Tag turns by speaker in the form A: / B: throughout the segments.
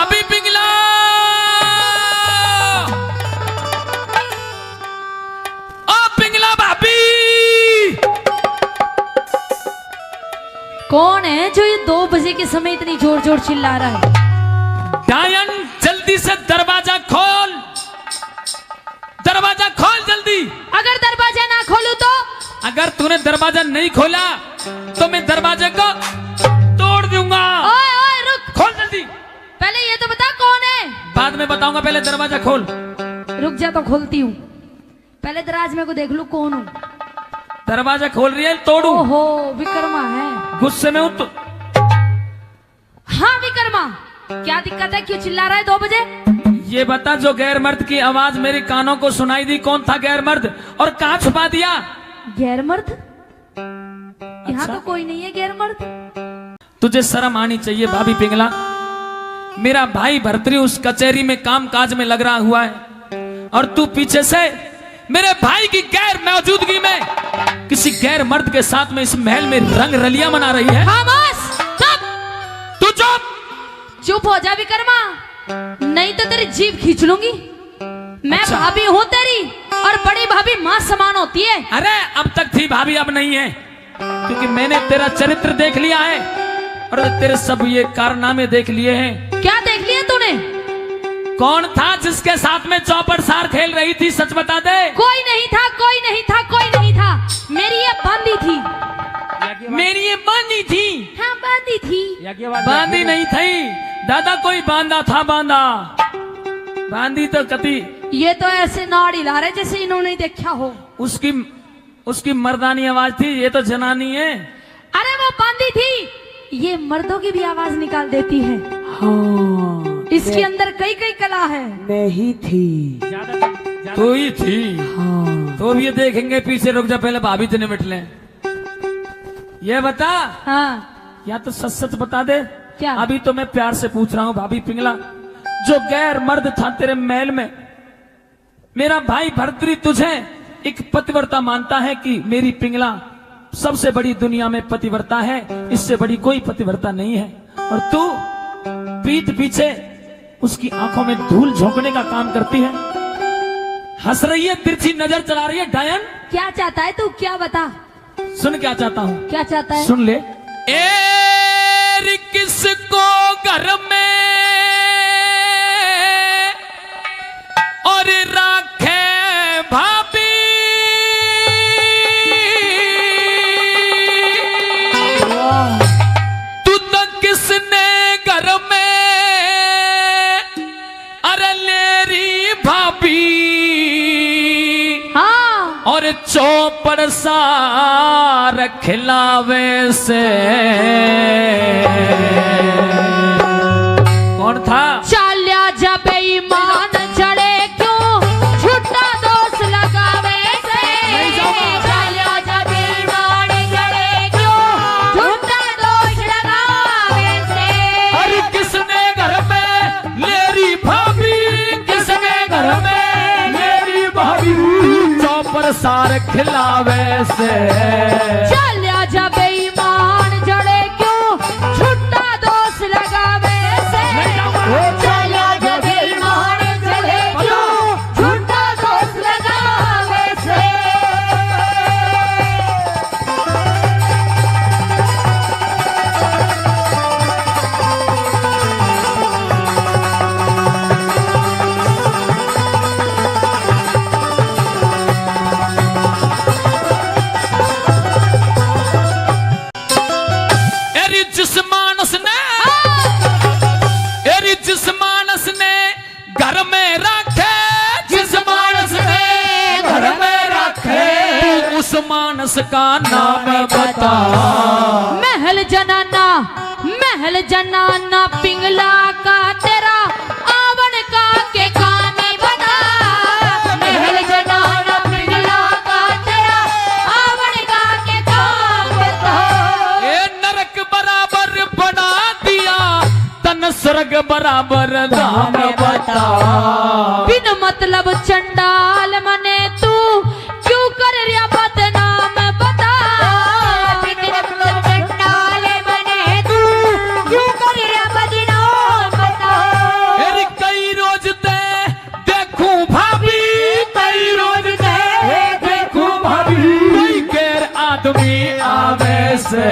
A: भाभी पिंगला, ओ पिंगला भाभी।
B: कौन है जो ये 2 बजे के समय इतनी जोर जोर चिल्ला रहा है?
A: डायन जल्दी से दरवाजा खोल, दरवाजा खोल जल्दी।
B: अगर दरवाजा ना खोलूं तो?
A: अगर तूने दरवाजा नहीं खोला तो मैं दरवाजे को तोड़ दूंगा।
B: ओए ओए रुक,
A: खोल जल्दी।
B: पहले ये तो बता कौन है।
A: बाद में बताऊंगा, पहले दरवाजा खोल।
B: रुक जा तो खोलती हूँ, पहले दराज में को देख लूं कौन हूँ।
A: दरवाजा खोल रही है, तोड़ू?
B: ओहो विक्रमा है।
A: गुस्से में हूं तो।
B: हाँ विक्रमा, क्या दिक्कत है, क्यों चिल्ला रहा है 2 बजे?
A: ये बता, जो गैर मर्द की आवाज मेरे कानों को सुनाई दी, कौन था गैर मर्द और कहाँ छुपा दिया?
B: गैर मर्द? यहाँ
A: अच्छा?
B: तो कोई नहीं है गैर मर्द।
A: तुझे शर्म आनी चाहिए भाभी पिंगला। मेरा भाई भर्तरी उस कचहरी में काम काज में लग रहा हुआ है और तू पीछे से मेरे भाई की गैर मौजूदगी में किसी गैर मर्द के साथ में इस महल में रंग रलियां मना रही है।
B: खामोश, चुप।
A: तू चुप।
B: चुप हो जा विक्रमा, नहीं तो तेरी जीभ खींच लूंगी। मैं
A: अच्छा।
B: भाभी हूँ तेरी, और बड़ी भाभी माँ समान होती है।
A: अरे अब तक थी भाभी, अब नहीं है, क्योंकि मैंने तेरा चरित्र देख लिया है और तेरे सब ये कारनामे देख लिए हैं।
B: क्या देख लिया तूने?
A: कौन था जिसके साथ में चौपड़ सार खेल रही थी, सच बता दे।
B: कोई नहीं था, कोई नहीं था, कोई नहीं था। मेरी ये बांदी थी।
A: मेरी ये बांदी थी?
B: हाँ बांदी थी।
A: बांदी नहीं थी दादा, कोई बांधा था। बांदी तो कति,
B: ये तो ऐसे नाड़ हिला रहे जैसे इन्होंने देखा हो।
A: उसकी मर्दानी आवाज थी, ये तो जनानी है।
B: अरे वो बांदी थी, ये मर्दों की भी आवाज निकाल देती है।
C: हाँ,
B: इसके अंदर कई कई कला है।
C: नहीं थी।
A: तो ही थी।
C: हाँ।
A: तो अब ये देखेंगे पीछे। रुक जा, पहले भाभी तो निमट ले। ये बता,
B: हाँ
A: या तो सच सच बता दे।
B: क्या?
A: अभी तो मैं प्यार से पूछ रहा हूँ भाभी पिंगला, जो गैर मर्द था तेरे महल में, मेरा भाई भर्तरी तुझे एक पतिव्रता मानता है कि मेरी पिंगला सबसे बड़ी दुनिया में पतिव्रता है, इससे बड़ी कोई पतिव्रता नहीं है, और तू पीठ पीछे उसकी आंखों में धूल झोंकने का काम करती है, हंस रही है, तिरछी नजर चला रही है। डायन
B: क्या चाहता है तू, क्या बता।
A: सुन क्या चाहता हूँ,
B: क्या चाहता है?
A: सुन ले। किसको घर में और राखे भाभी, तू तो किसने घर में अरे लेरी भाभी,
B: हाँ
A: और चौपड़ सार खिलावे से कौन था?
B: चाल्या जब ईमान चढ़े क्यों झूठा दोष लगावे से। चाल्या जब ईमान चढ़े क्यों झूठा दोष लगावे से।
A: अरे किसने घर में मेरी भाभी, किसने घर में मेरी भाभी, चौपर सार खिलावे से।
B: चाल्या जब ईमान चढ़े क्यों झूठा दोष लगावे से। चाल्या जब ईमान चढ़े क्यों झूठा दोष लगावे से।
A: जिस मानस ने घर में रखे, जिस मानस ने घर में रखे, उस मानस का नाम बता।
B: महल जनाना पिंगला का तेरा आवन का के कानी बता। महल जनाना पिंगला का तेरा आवन का के काम बता।
A: ये नरक बराबर बना दिया, तन स्वर्ग बराबर धाम बता।
B: बिन मतलब चंडाल मने तू क्यों कर रिया बदनाम बता। बिन मतलब चंडाल मने तू क्यों कर रिया बदनाम बता।
A: से।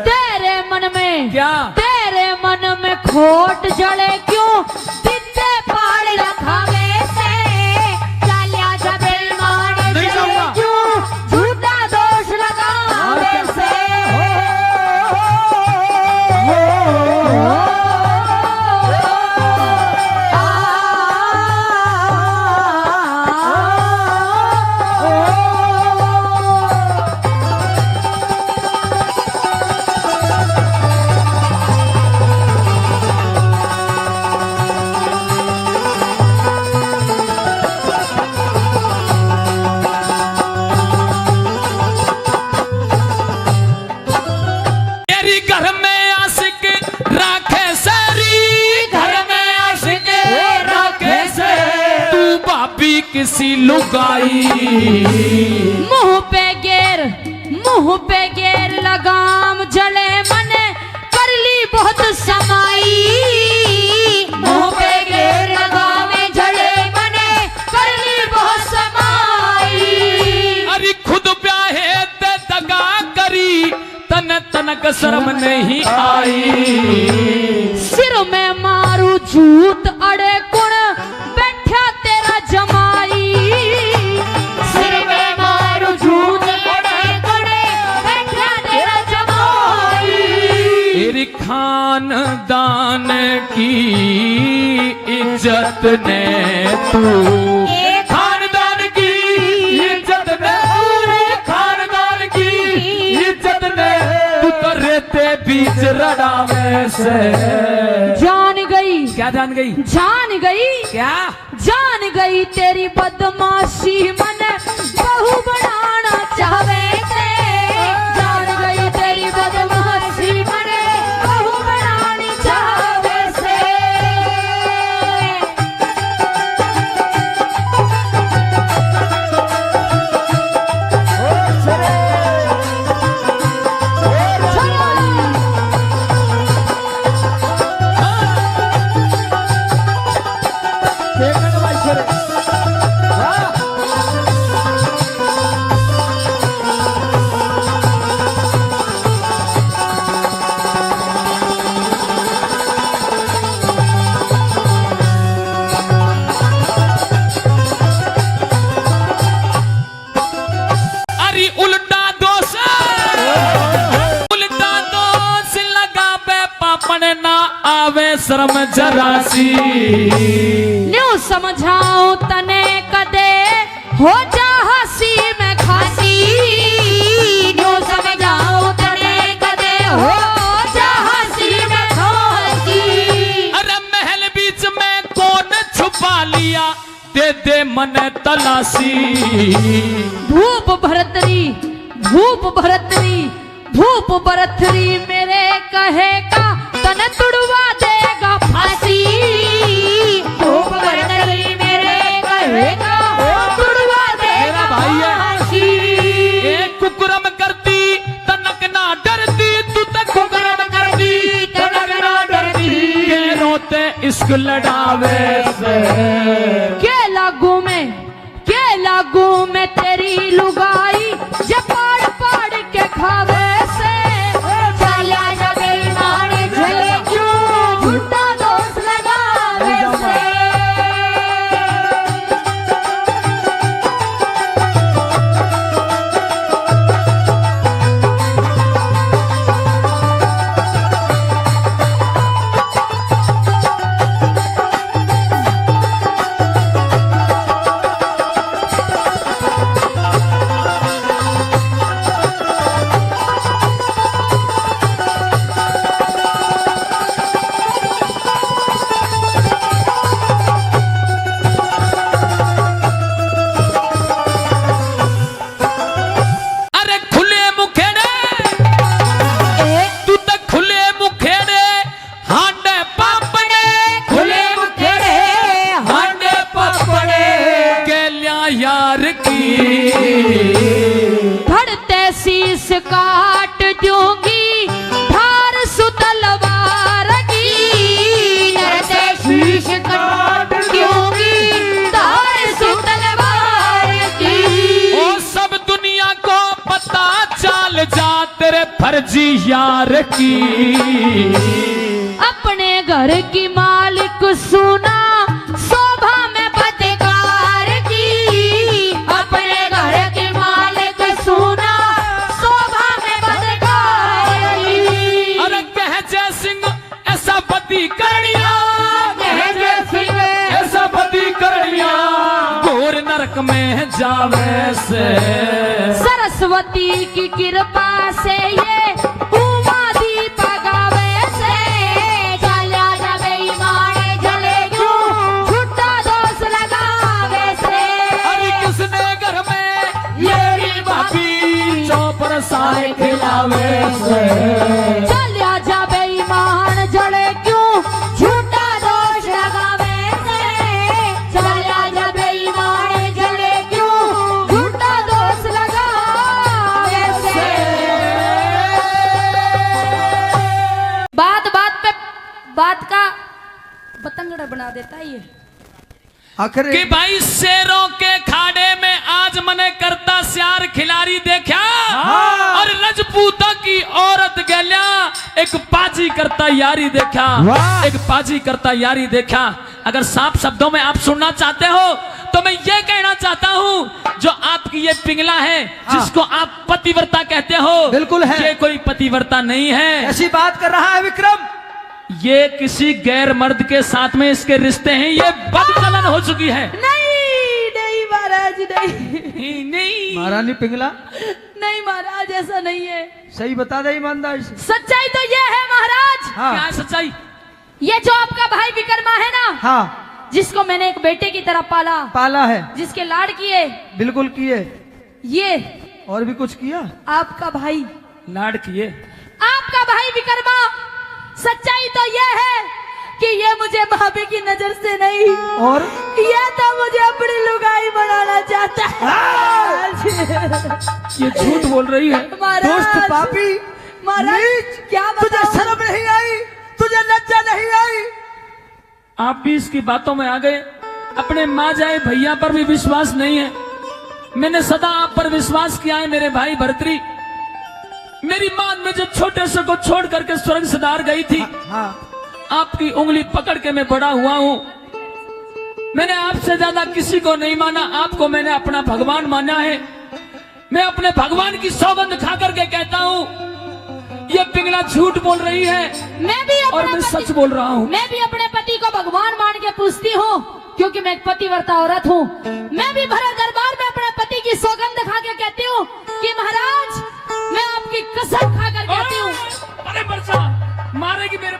B: तेरे मन में
A: क्या?
B: तेरे मन में खोट जड़े क्यों दिते पाड़ रखावे से। चालिया जबेल मारे
A: नहीं
B: जड़े
A: जाऊंगा।
B: क्यों झूठा दोष लगावे से।
A: तेरी घर में आशिक राखे सरी, घर में आशिक राखे से। तू भाभी किसी लुगाई,
B: मुंह पे गेर लगाम जले मने कर ली बहुत समाई। मुंह पे गेर लगाम जले मने कर ली बहुत समाई।
A: अरे खुद ब्याहे ते दगा करी, तन तनक शर्म नहीं आई।
B: सिर में मारू झूठ अड़े कुण बैठा तेरा जमाई। सिर में मारू झूठ अड़े कुण बैठा तेरा जमाई।
A: तेरी खानदान की इज्जत ने तू, खानदान की इज्जत ने, खानदान की इज्जत ने तू तो रेते बीच रड़ावे से।
B: जान गई,
A: क्या जान गई?
B: जान गई,
A: क्या
B: जान गई तेरी बदमाशी मन बहू बनाना चाहवे से। जान गई तेरी बदमाशी मन बहू बनानी चाहवे से।
A: अरे उल्टा दोष, उल्टा दोष लगावे पापन ना आवे शर्म जरासी।
B: न्यू समझाऊं तने कदे हो जा हंसी में खासी। न्यू समझाऊं तने कदे हो जा हंसी में खासी।
A: अरे महल बीच में कौन छुपा लिया, दे दे मन तलाशी।
B: धूप भरतरी, धूप भरतरी, धूप भरतरी मेरे कहे का तन तुड़वा देगा फांसी। धूप भरतरी मेरे कहे का तुड़वा देगा फांसी।
A: एक कुकरम करती तनक ना डरती, तू तक कुकरम करती तनक ना डरती। के रोते इश्क लड़ावे से।
B: के लागू में तेरी लुगाई जब पाड़ पाड़ के खावे से। चालिया जबेल मारे जले क्यों झूठा दोष लगावे से।
A: यार की
B: धड़ते शीश काट दूंगी धार सु तलवार की। धड़ते शीश काट दूंगी धार सु तलवार की।
A: ओ सब दुनिया को पता चल जा तेरे फर्जी यार की।
B: अपने घर की मालिक सुना शोभा में बदकार की। अपने घर की मालिक सुना शोभा में बदकार की।
A: अरे कह जय सिंह ऐसा पति करणिया,
B: कह जय सिंह
A: ऐसा पति करणिया, घोर नरक में जावे से।
B: सरस्वती की कृपा से ये उमादी पगावे से। चला जावे ईमान जले क्यों झूठा दोष लगावे से।
A: अरे किसने घर में ये भाभी चौपर सारे खिलावे से।
B: चला जावे ईमान जले क्यों झूठा दोष लगावे से। चला जावे ईमान जले क्यों झूठा दोष लगावे से। बात का पतंगड़ा बना देता है ये।
C: आखिर
A: कि भाई शेरों के खाड़े में आज मने करता श्यार खिलाड़ी देखा। और रजपूता की औरत गैल्या एक पाजी करता यारी देखा।
C: वाह।
A: एक पाजी करता यारी देखा। अगर साफ शब्दों में आप सुनना चाहते हो तो मैं ये कहना चाहता हूँ, जो आपकी ये पिंगला है जिसको आप पतिव्रता कहते हो,
C: बिल्कुल है।
A: ये कोई पतिव्रता नहीं है।
C: ऐसी बात कर रहा है विक्रम।
A: ये किसी गैर मर्द के साथ में इसके रिश्ते हैं। ये बदचलन हो चुकी है।
B: नहीं नहीं महाराज नहीं।
A: नहीं
C: महारानी पिंगला
B: नहीं महाराज ऐसा नहीं है।
C: सही बता दे ईमानदारी से।
B: सच्चाई तो ये है महाराज।
A: क्या
C: हाँ
A: है सच्चाई?
B: ये जो आपका भाई विक्रमा है ना,
C: हाँ
B: जिसको मैंने एक बेटे की तरह पाला,
C: पाला है,
B: जिसके लाड किए,
C: बिल्कुल किए।
B: ये
C: और भी कुछ किया?
B: आपका भाई,
A: लाड किए।
B: आपका भाई विक्रमा। सच्चाई तो ये है कि ये मुझे भाभी की नजर से नहीं,
C: और
B: ये तो मुझे अपनी लुगाई बनाना चाहता है।
A: ये झूठ बोल रही है।
B: महाराज,
C: दोस्त पापी,
B: महाराज
C: नीच,
B: क्या
C: तुझे
B: बताऊं?
C: शर्म नहीं आई? तुझे लज्जा नहीं आई?
A: आप भी इसकी बातों में आ गए। अपने माँ जाए भैया पर भी विश्वास नहीं है। मैंने सदा आप पर विश्वास किया है मेरे भाई भर्तरी। मेरी माँ मुझे छोटे से को छोड़ करके स्वर्ग सिधार गई थी।
C: हाँ
A: आपकी उंगली पकड़ के मैं बड़ा हुआ हूँ। मैंने आपसे ज्यादा किसी को नहीं माना। आपको मैंने अपना भगवान माना है। मैं अपने भगवान की सौगंध खा करके कहता हूँ ये पिंगला झूठ बोल रही है
B: मैं भी
A: और
B: अपने
A: मैं
B: पति-
A: सच बोल रहा हूँ।
B: मैं भी अपने पति को भगवान मान के पूछती हूँ, क्योंकि मैं एक पतिव्रता औरत हूँ। मैं भी भरे दरबार में अपने पति की सौगंध खा के कहती हूँ कि महाराज मैं आपकी कसम खा कर कहती हूँ।
A: अरे बरसा मारेगी मेरे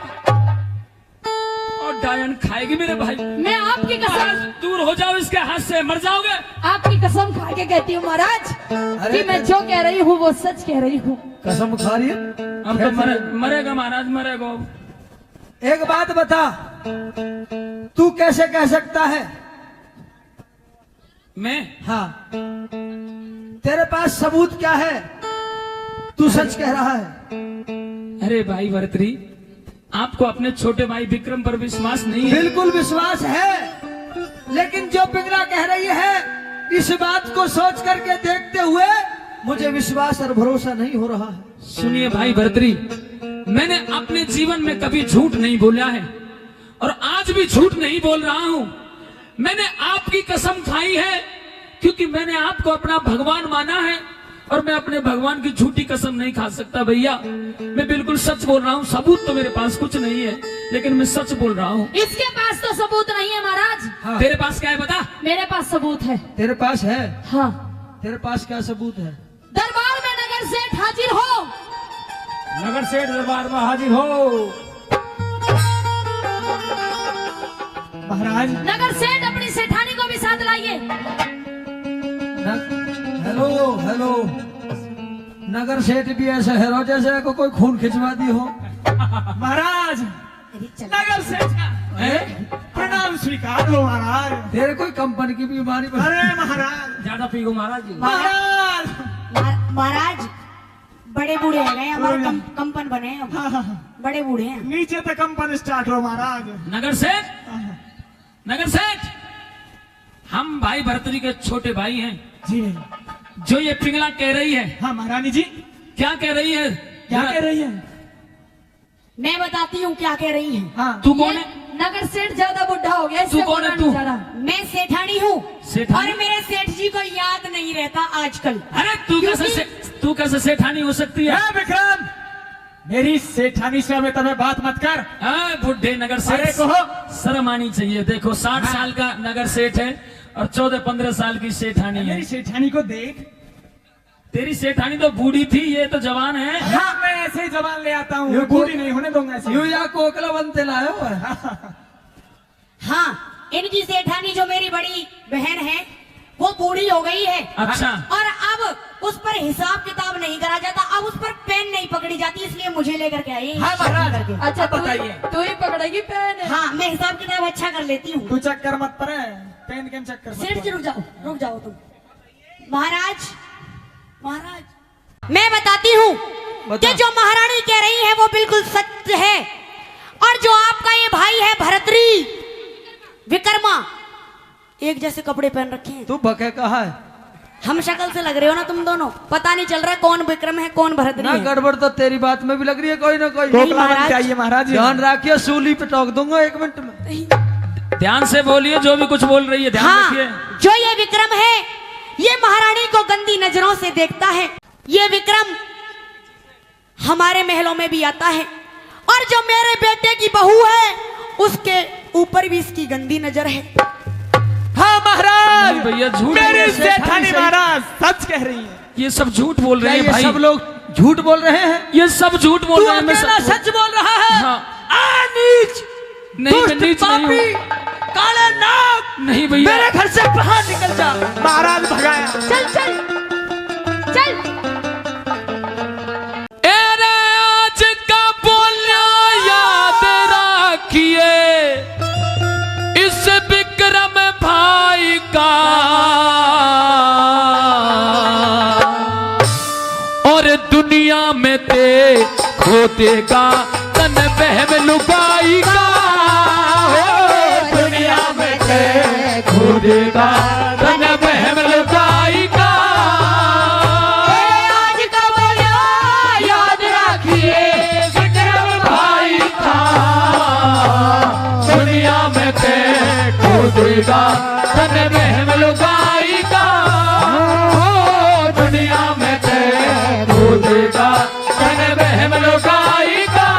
A: और डायन खाएगी मेरे भाई।
B: मैं आपकी
A: महाराज
B: कसम
A: दूर हो जाओ इसके हाथ से, मर जाओगे।
B: आपकी कसम खा के कहती हूँ महाराज कि मैं जो कह रही हूँ वो सच कह रही हूँ।
C: कसम खा रही है?
A: अब तो मरेगा महाराज, मरेगा।
C: एक बात बता, तू कैसे कह सकता है?
A: मैं
C: हाँ, तेरे पास सबूत क्या है? तू सच कह रहा है?
A: अरे भाई भरतरी, आपको अपने छोटे भाई विक्रम पर विश्वास नहीं है?
C: बिल्कुल विश्वास है, लेकिन जो पिंगला कह रही है इस बात को सोच करके देखते हुए मुझे विश्वास और भरोसा नहीं हो रहा है।
A: सुनिए भाई भरतरी, मैंने अपने जीवन में कभी झूठ नहीं बोला है और आज भी झूठ नहीं बोल रहा हूँ। मैंने आपकी कसम खाई है क्योंकि मैंने आपको अपना भगवान माना है और मैं अपने भगवान की झूठी कसम नहीं खा सकता भैया। मैं बिल्कुल सच बोल रहा हूँ। सबूत तो मेरे पास कुछ नहीं है, लेकिन मैं सच बोल रहा हूँ।
B: इसके पास तो सबूत नहीं है महाराज।
C: हाँ।
A: तेरे पास क्या है बता?
B: मेरे पास सबूत है।
C: तेरे पास है?
B: हाँ,
C: तेरे पास क्या सबूत है?
B: दरबार में नगर सेठ हाजिर हो।
A: नगर सेठ दरबार में हाजिर हो।
C: महाराज
B: नगर सेठ अपनी सेठानी को भी साथ लाइए।
C: हेलो हेलो, नगर सेठ भी ऐसे हेरो जैसे को कोई खून खिंचवा दी हो।
D: महाराज नगर सेठ प्रणाम स्वीकार हो महाराज।
C: तेरे कोई कंपनी की बीमारी पर?
D: अरे महाराज,
A: ज्यादा पीगो महाराज जी।
D: महाराज
E: महाराज बड़े बूढ़े हैं गए हमारे कंपन बने हैं हम। बड़े बूढ़े हैं।
D: नीचे तक कंपन स्टार्ट हो महाराज।
A: नगर सेठ, नगर सेठ, हम भाई भरतरी के छोटे भाई हैं।
D: जी
A: जो ये पिंगला कह रही है,
D: हाँ महारानी जी।
A: क्या कह रही है?
D: क्या कह रही है?
E: मैं बताती हूँ क्या कह रही है।
D: हाँ
A: तू कौन है?
B: नगर सेठ ज्यादा बुढ़ा हो गया, इससे
A: तू कौन है
B: बोलना
A: तू?
B: नहीं चाह रहा।
E: मैं सेठानी हूँ
A: सेठानी?
E: और मेरे सेठ जी को याद नहीं रहता आजकल।
A: अरे तू कैसे सेठानी हो सकती है?
D: ए, विक्रम, मेरी सेठानी से हमें तुम्हें बात मत कर।
A: हाँ, बुढ़े नगर सेठ।
D: अरे कहो।
A: शर्म आनी चाहिए। देखो 60 साल का नगर सेठ है और 14-15 साल की सेठानी है।
D: मेरी सेठानी को देख।
A: तेरी सेठानी तो बूढ़ी थी, ये तो जवान है।
D: हाँ, मैं ऐसे ही जवान ले आता हूँ,
C: ये
D: पूरी नहीं होने दूंगा ऐसे।
C: यू या कोकला बनते लाए हो।
E: हाँ, इनकी सेठानी जो मेरी बड़ी बहन है वो बूढ़ी हो गई है।
A: अच्छा।
E: और अब उस पर हिसाब किताब नहीं करा जाता, अब उस पर पेन नहीं पकड़ी जाती, इसलिए मुझे लेकर के आई।
D: हाँ महाराज,
B: अच्छा
D: अब बताइए।
B: तू ही पकड़ेगी पेन?
E: हाँ, मैं हिसाब किताब अच्छा कर लेती हूँ।
D: तू चक्कर मत पड़े, पेन के चक्कर मत
E: सेठ जी
D: पड़े।
E: रुक जाओ तुम। महाराज, मैं बताती हूँ
C: बता।
E: कि जो महारानी कह रही है वो बिल्कुल सच है। और जो आपका ये भाई है भरतरी विक्रमा, एक जैसे कपड़े पहन रखे हैं।
C: तू बके कहा है
E: हम शक्ल से लग रहे हो ना तुम दोनों, पता नहीं चल रहा कौन विक्रम है कौन भरतरी
C: ना।
E: है।
C: गड़बड़ तो तेरी बात में भी लग रही है कोई ना कोई।
E: नहीं,
D: कोकला बन
E: महाराज।
D: के आइए महाराज।
C: ध्यान रखिए, सूली पे टोक दूंगा 1 मिनट में।
A: ध्यान से बोलिए, जो भी कुछ बोल रही है ध्यान
E: हाँ,
A: रखिए।
E: जो ये विक्रम है ये महारानी को गंदी नजरों से देखता है। ये विक्रम हमारे महलों में भी आता है और जो मेरे बेटे की बहू है उसके ऊपर भी इसकी गंदी नजर है।
D: हाँ महाराज,
A: नहीं भैया, झूठ बोल
D: मेरी
A: रहे हैं।
D: सेठानी महाराज सच कह रही है।
A: ये सब झूठ बोल
C: क्या
A: रहे हैं
C: ये
A: भाई।
C: सब लोग झूठ बोल रहे हैं?
A: ये सब झूठ बोल
C: तू
A: रहे हैं। मैं
C: अकेला
A: सब
C: सच बोल रहा है?
A: हाँ।
C: नीच,
A: नहीं, मैं
C: दुष्ट,
A: नीच नहीं
C: पापी,
A: हूँ।
C: काले नाग,
A: नहीं भैया।
C: मेरे घर से बाहर निकल जा।
D: महाराज भगाया।
B: चल चल चल।
A: अरे आज का बोलिया याद रखिए इस विक्रम भाई का, और दुनिया में ते खो देगा तन बहम लुगाई का। दुनिया में ते खो देगा तन बहम लुगाई का।
B: आज का बोलिया याद रखिए
A: विक्रम भाई था, दुनिया में ते खो देगा तन बहम लुगाई का। दुनिया में ते खो देगा तन बहम लुगाई का।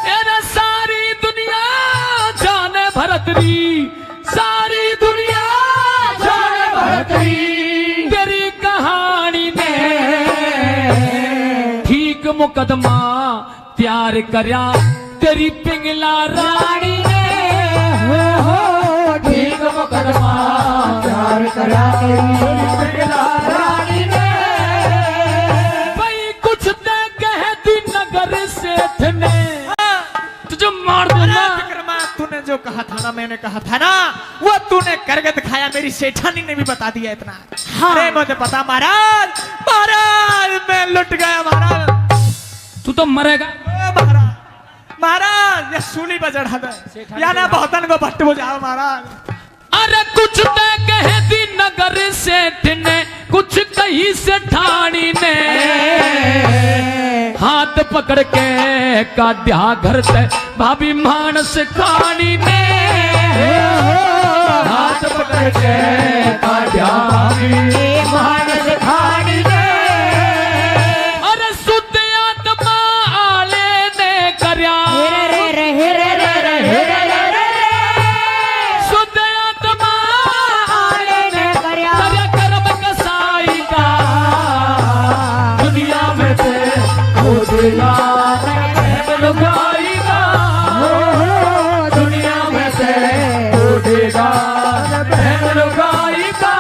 A: तेरा सारी दुनिया जाने भरतरी, सारी दुनिया जाने भरतरी। तेरी कहानी में ठीक मुकदमा प्यार करया तेरी पिंगला रानी ने। ठीक मुकदमा प्यार करया तेरी पिंगला रानी ने। भाई कुछ ते कह दी नगर सेठ ने, तुझे मार दूंगा।
D: विक्रमा, तूने जो कहा था ना, मैंने कहा था ना, वो तूने करके दिखाया। मेरी सेठानी ने भी बता दिया इतना।
E: हाँ।
D: अरे मुझे पता महाराज, महाराज मैं लुट गया महाराज।
A: तू तो मरेगा।
D: ओ महाराज, महाराज ये सूली पर चढ़ा दे या ना बहुतन को भट्ट बुझाओ महाराज।
A: अरे कुछ ते कह दी नगर सेठ ने, कुछ कही सेठानी ने। हाथ पकड़ के काढ़ा घर ते भाभी मानस खानी ने। हाथ पकड़ के काढ़ा भाभी मानस खानी ने। अरे शुद्ध आत्मा आले ने करया, शुद्ध आत्मा आले ने करया कर्म कसाई का। दुनिया में से खो देगा बहम लुगाई का। दुनिया में से खो देगा बहम लुगाई का।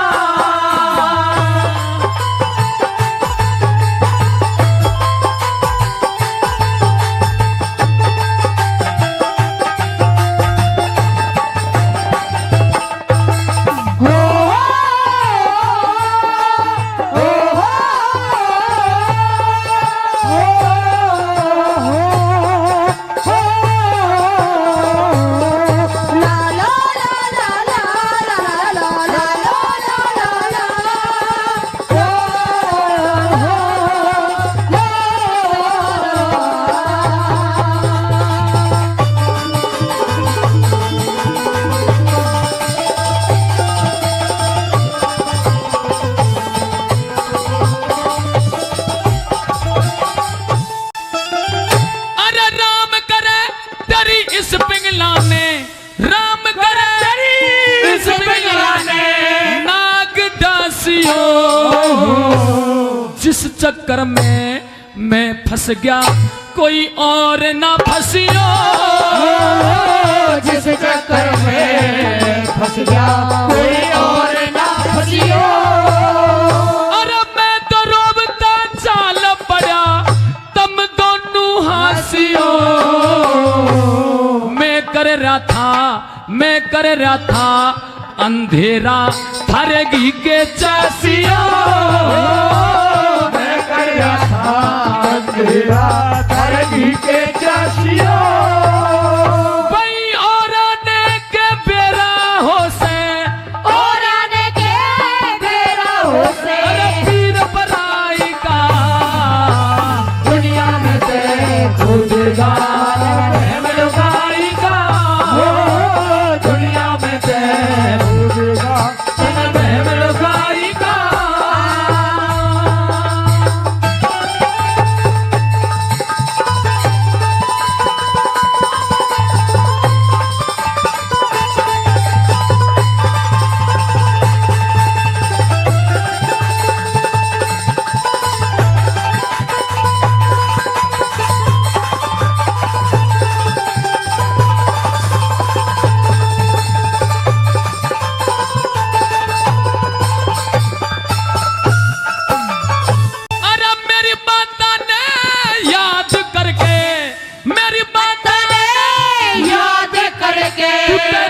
A: चक्कर में मैं फंस गया, कोई और ना फंसियो।
B: जिस चक्कर में फंस गया कोई और ना फंसियो।
A: अरे मैं तो रोबता चाल पड़ा, तुम दोनों हंसियो। मैं कर रहा था अंधेरा थारेगी के चासियो।
B: मैं कर रहा था अंधेरा थारेगी के चासियो।
A: भाई और आने के बेरा हो से,
B: और आने के बेरा हो से।
A: अरे पीर पराई का
B: दुनिया में से खुदगा
A: लुगाई का,
B: दुनिया में से
A: लुगाई का।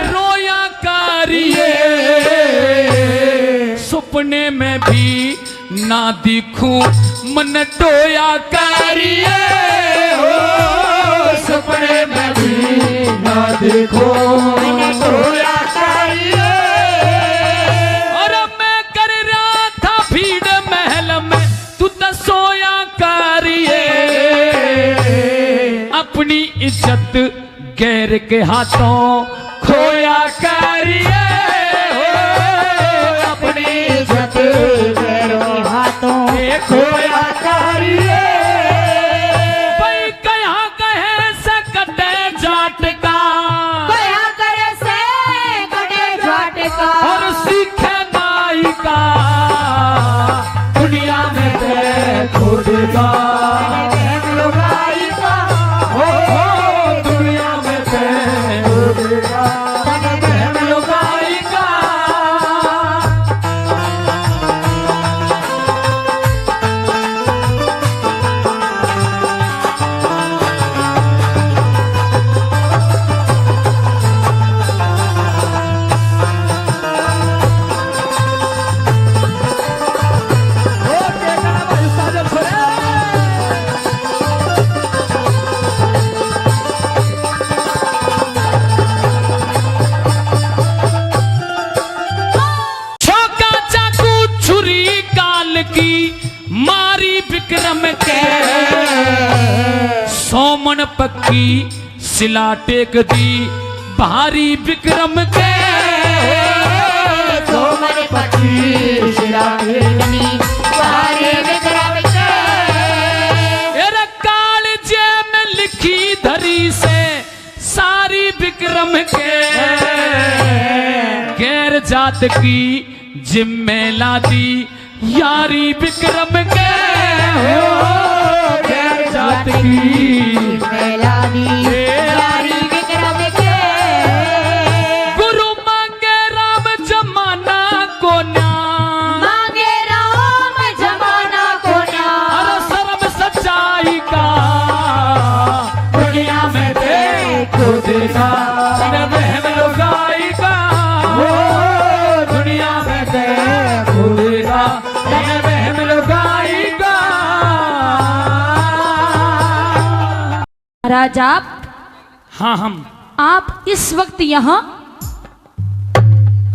A: रोया करिए सपने में भी ना दिखूं मन टोया करिए।
B: सपने में भी ना देखो रोया करिए।
A: और मैं कर रहा था भीड़ महल में, तू तो सोया करिए। अपनी इज्जत गैर के हाथों खोया करिए।
B: अपनी इज्जत मेरे हाथों में खोया करिए।
A: भाई कहाँ कहे से कटे जाट का,
B: कया करे से कटे जाट का।
A: और सीखे नाई का दुनिया में से खुद का
B: लुगाई का
A: दुनिया में से लुगाई का। मारी विक्रम के सोमन पक्की सिला टेक दी भारी विक्रम के।
B: सोमन पक्षी शिरानी भारी विक्रम के।
A: एरा काल जे में लिखी धरी से सारी विक्रम के। गैर जात की जिम्मे लादी यारी विक्रम के। गैर जात की
B: मेलानी यारी विक्रम के।
A: गुरु मांगे राम जमाना को न्याय,
B: मांगे राम जमाना को न्याय।
A: अरे सर्व सच्चाई का दुनिया में देखो देखा वहम लुगाई का। दुनिया में देखो देखा वहम लुगाई का।
E: महाराज
A: हाँ हम
E: आप इस वक्त यहाँ,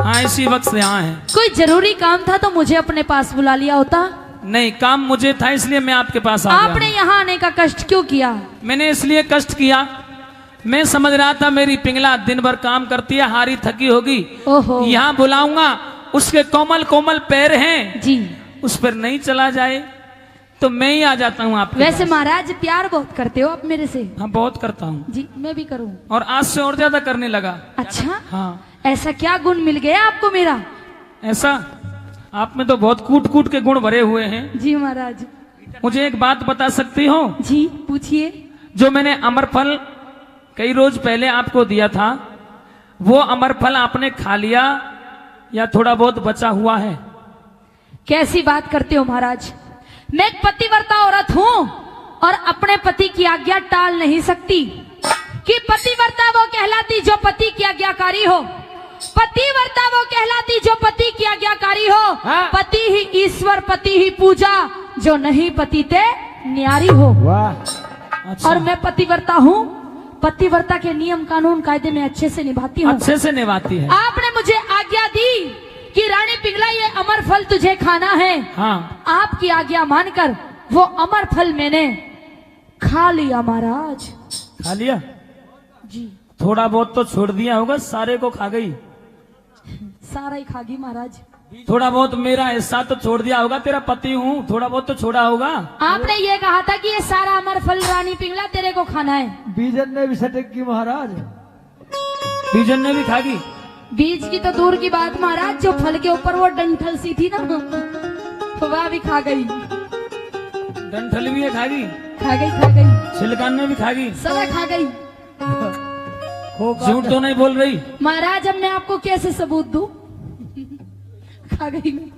A: हाँ इसी वक्त से यहाँ हैं।
E: कोई जरूरी काम था तो मुझे अपने पास बुला लिया होता।
A: नहीं काम मुझे था इसलिए मैं आपके पास आ गया
E: आपने
A: हूँ।
E: यहाँ आने का कष्ट क्यों किया?
A: मैंने इसलिए कष्ट किया, मैं समझ रहा था मेरी पिंगला दिन भर काम करती है, हारी थकी होगी,
E: ओहो
A: यहाँ बुलाऊंगा, उसके कोमल कोमल पैर हैं,
E: जी।
A: उस पर नहीं चला जाए तो मैं ही आ जाता हूँ आपके
E: वैसे
A: पास।
E: महाराज प्यार बहुत करते हो आप मेरे से।
A: हाँ बहुत करता हूँ
E: जी मैं भी करूँ।
A: और आज से और ज्यादा करने लगा।
E: अच्छा
A: हाँ
E: ऐसा क्या गुण मिल गया आपको मेरा?
A: ऐसा आप में तो बहुत कूट कूट के गुण भरे हुए हैं।
E: जी महाराज।
A: मुझे एक बात बता सकती हो?
E: जी पूछिए।
A: जो मैंने अमरफल कई रोज पहले आपको दिया था, वो अमरफल आपने खा लिया या थोड़ा बहुत बचा हुआ है?
B: कैसी बात करते हो महाराज, मैं एक पतिव्रता औरत हूँ और अपने पति की आज्ञा टाल नहीं सकती। कि पतिव्रता वो कहलाती जो पति की आज्ञाकारी हो, पतिव्रता वो कहलाती जो पति की आज्ञाकारी हो।
A: हाँ।
B: पति ही ईश्वर, पति ही पूजा, जो नहीं पति ते न्यारी हो।
A: अच्छा।
B: और मैं पतिव्रता हूँ, पतिव्रता के नियम कानून कायदे में अच्छे से निभाती हूँ।
A: अच्छे से निभाती है।
B: आपने मुझे आज्ञा दी कि रानी पिंगला ये अमर फल तुझे खाना है।
A: हाँ।
B: आपकी आज्ञा मानकर वो अमर फल मैंने खा लिया महाराज।
A: खा लिया?
B: जी
A: थोड़ा बहुत तो छोड़ दिया होगा, सारे को खा गई?
B: सारा ही खागी महाराज।
A: थोड़ा बहुत मेरा हिस्सा तो छोड़ दिया होगा, तेरा पति हूँ, थोड़ा बहुत तो छोड़ा होगा।
B: आपने ये कहा था कि ये सारा अमर फल रानी पिंगला तेरे को खाना है।
C: बीजन ने भी सटक की महाराज।
A: बीजन ने भी खागी?
B: बीज की तो दूर की बात महाराज, जो फल के ऊपर वो डंठल सी थी ना, वह भी खा गई।
A: डंठल भी है खागी?
B: खा गई
A: छिलकान में भी खागी?
B: सब खा गई।
A: झूठ तो नहीं बोल रही?
B: महाराज अब मैं आपको कैसे सबूत दूं? खा गई मैं।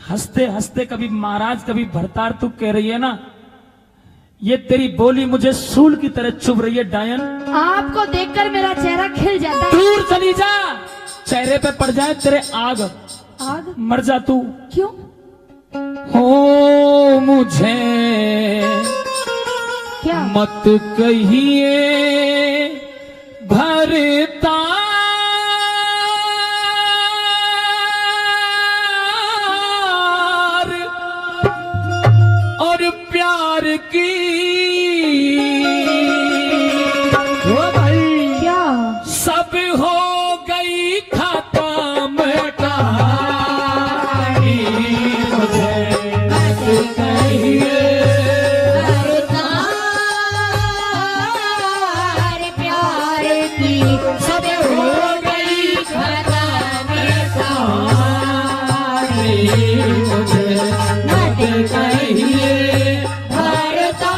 A: हंसते हंसते कभी महाराज कभी भरतार तू कह रही है ना, ये तेरी बोली मुझे सूल की तरह चुभ रही है डायन।
B: आपको देखकर मेरा चेहरा खिल जाता है।
A: दूर चली जा, चेहरे पे पड़ जाए तेरे आग,
B: आग?
A: मर जा तू।
B: क्यों?
A: हो मुझे
B: क्या?
A: मत कहिए भरता, और प्यार की
C: ओ भाई
B: क्या?
A: सब हो गई खत्म कहानी, मुझे मत कहिए
B: प्यार की
A: सब हो गई खत्म कहानी, मुझे मत कहिए भरता।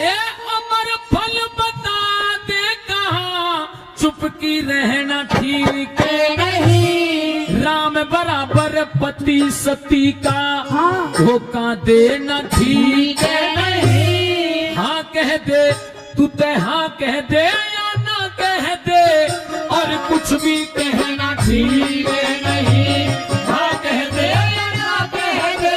A: ए अमर फल बता दे कहाँ चुपकी रहना ठीक नहीं, राम बराबर पति सती का धोखा देना ठीक नहीं। हाँ कह दे तू ते, हाँ कह दे या ना कह दे, और कुछ भी कहना ठीक नहीं। हाँ कह दे या ना कह दे,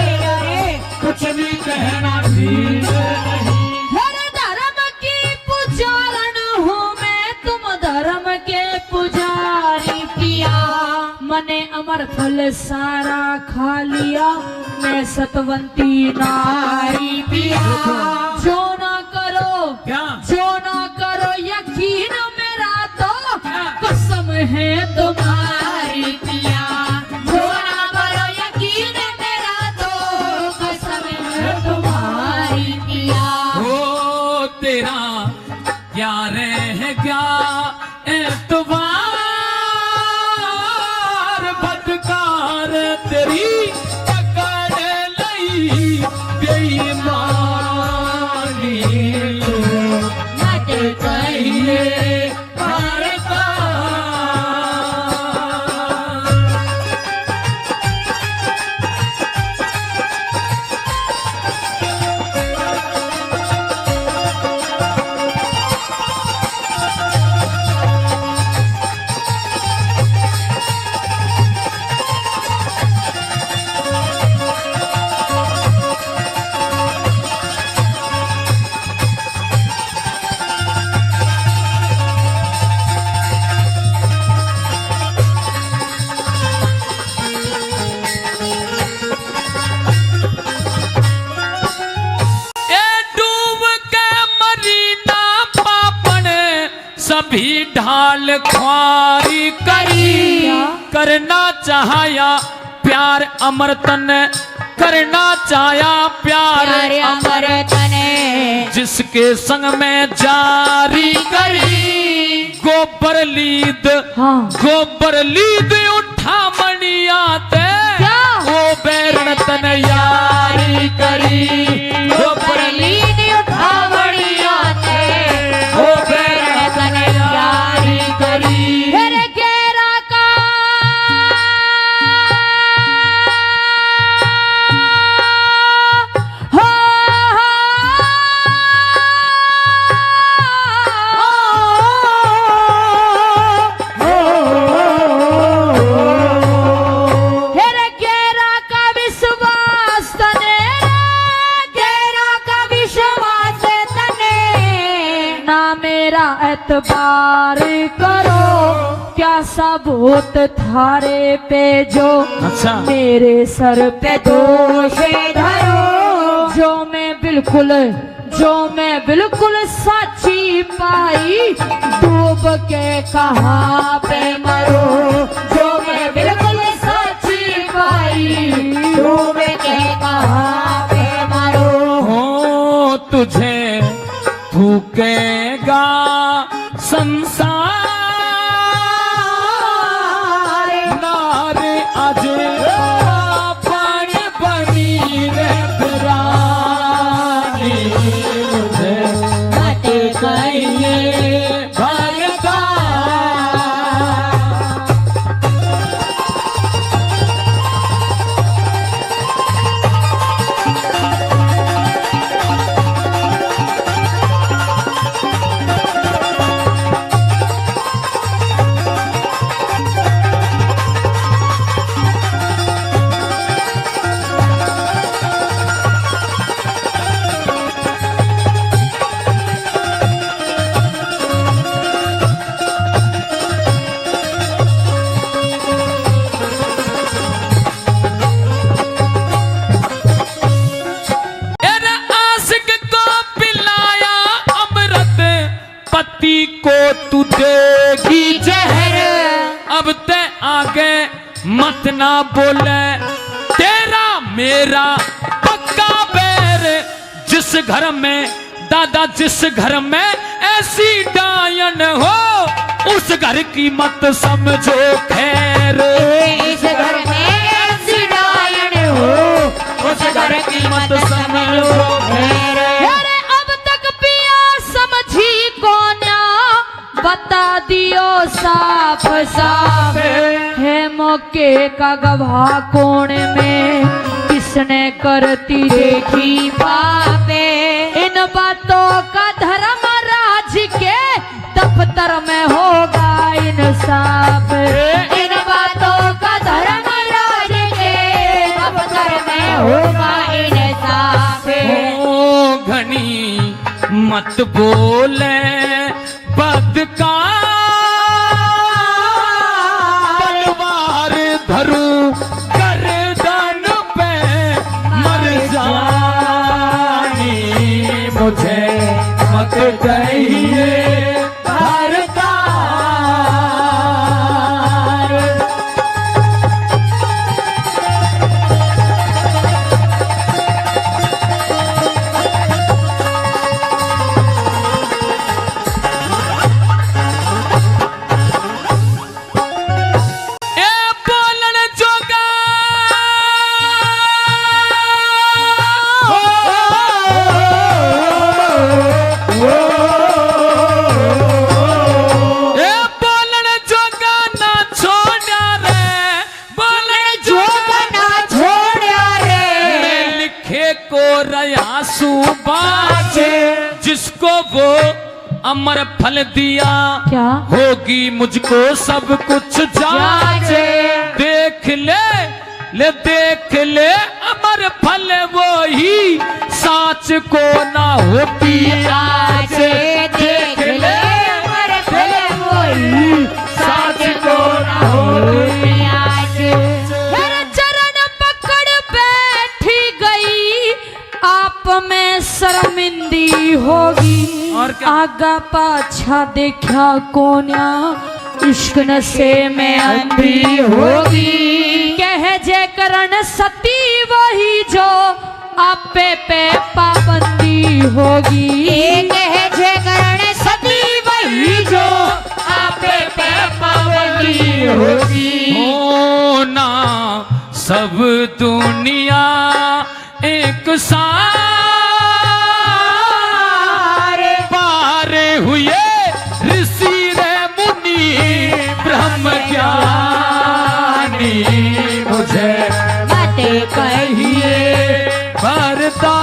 A: कुछ भी कहना ठीक नहीं।
B: हर धर्म की पुजारन हूँ मैं, तुम धर्म के पुजारी पिया। मने अमर फल सारा खा लिया, मैं सतवंती नारी पिया। जो ना करो,
A: क्या?
B: जो ना करो यकीन मेरा तो कसम है तुम्हारी पिया। जो ना करो यकीन मेरा तो कसम है तुम्हारी पिया।
A: हो तेरा क्या रह गया एतबार, बदकार तेरी पकड़ लई बेईमानी, मत कहिए भरता। सभी ढाल ख्वारी करी, करना चाहया प्यार अमरतन, करना रचाया प्यारे
B: अमर तने
A: जिसके संग में जारी करी गोबर लीद उठा मणियाते वो बैरण तन यारी करी गोबर
B: लीद उठा मणियाते वो बैरण तन यारी करी तेरे घेरा का एतबार करो क्या सबूत थारे पे जो
A: अच्छा
B: मेरे सर पे दोष धरो जो मैं बिल्कुल सच्ची पाई डूब के कहाँ पे मरो जो मैं बिल्कुल सच्ची पाई डूब के कहाँ पे मरो
A: हो तुझे भूखेगा संसार नारे आज पान बनी रे पुरानी मुझे मत कहिए भरता को तू देगी जहर अब ते आगे मत ना बोले तेरा मेरा पक्का बैर जिस घर में दादा जिस घर में ऐसी डायन हो उस घर की मत समझो खैर
B: इस घर में ऐसी डायन हो उस घर की मत समझो खैर अब तक पिया समझी कोन्या बता दियो साफ साफ है मौके का गवाह कौन में किसने करती देखी पापे इन बातों का धर्म राज के दफ्तर में होगा इंसाफ इन बातों का धर्म राज के दफ्तर में होगा इंसाफ
A: ओ घनी मत बोले तलवार धरू गर्दन पे मर जानी मुझे मत कहिए भरता जिसको वो अमर फल दिया
B: क्या
A: होगी मुझको सब कुछ जाचे देख ले अमर फल वो ही साच को ना होती आज देख ले अमर फल वो ही साच को ना होती आज
B: चरण पकड़ बैठी गई आप में शर्मिंदी होगी
A: और क्या?
B: आगा पाछा देखा कोन्या इश्क नशे में अंधी होगी कह जे करण सती वही जो आपे पे पाबंदी होगी। एक है जागरण सदी वही जो आपे पे पाबंदी होगी।
A: होना सब दुनिया एक सारे पारे हुए ऋषि रे मुनि ब्रह्म ज्ञानी मुझे
B: बातें कहिए
A: भरता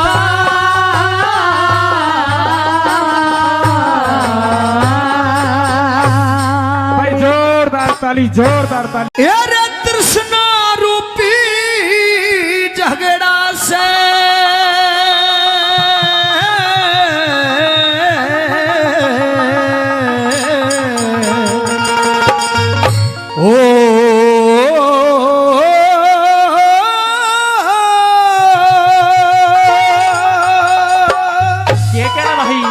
D: भाई जोरदार ताली, जोरदार ताली।
C: अरे तृष्णा रूपी झगड़ा से
D: ये क्या है भाई?